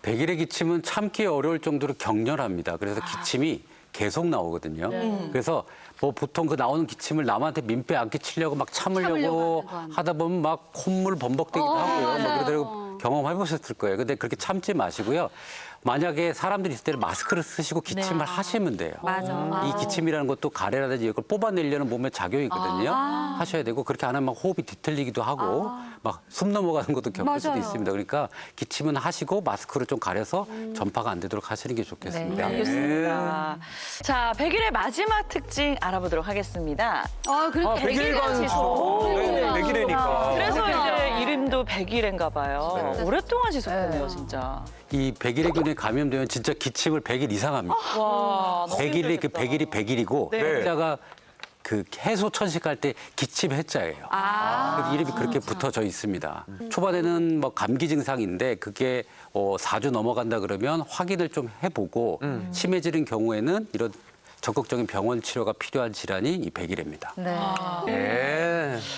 백일의 기침은 참기 어려울 정도로 격렬합니다. 그래서 기침이 계속 나오거든요. 그래서 뭐 보통 그 나오는 기침을 남한테 민폐 안 끼치려고 막 참으려고 하다 보면 막 콧물 범벅대기도 하고요. 뭐 그러더라고 경험해 보셨을 거예요. 근데 그렇게 참지 마시고요. 만약에 사람들이 있을 때는 마스크를 쓰시고 기침을 하시면 돼요. 이 기침이라는 것도 가래라든지 이걸 뽑아내려는 몸의 작용이거든요. 하셔야 되고 그렇게 안 하면 막 호흡이 뒤틀리기도 하고 막 숨 넘어가는 것도 겪을 수도 있습니다. 그러니까 기침은 하시고 마스크를 좀 가려서 전파가 안 되도록 하시는 게 좋겠습니다. 알겠습니다. 자, 백일의 마지막 특징 알아보도록 하겠습니다. 백일관 지소. 네, 백일회니까. 그래서 이제 이름도 백일인가 봐요. 네. 오랫동안 지속되네요, 진짜. 이 백일의균에 감염되면 진짜 기침을 100일 이상 합니다. 와, 너무 100일이 그 힘들겠다. 100일이 100일이고 네. 해자가 그 해소 천식할 때 기침 해자예요. 그 이름이 그렇게 붙어져 있습니다. 초반에는 뭐 감기 증상인데 그게 4주 넘어간다 그러면 확인을 좀 해보고 심해지는 경우에는 이런 적극적인 병원 치료가 필요한 질환이 이 백일입니다. 네.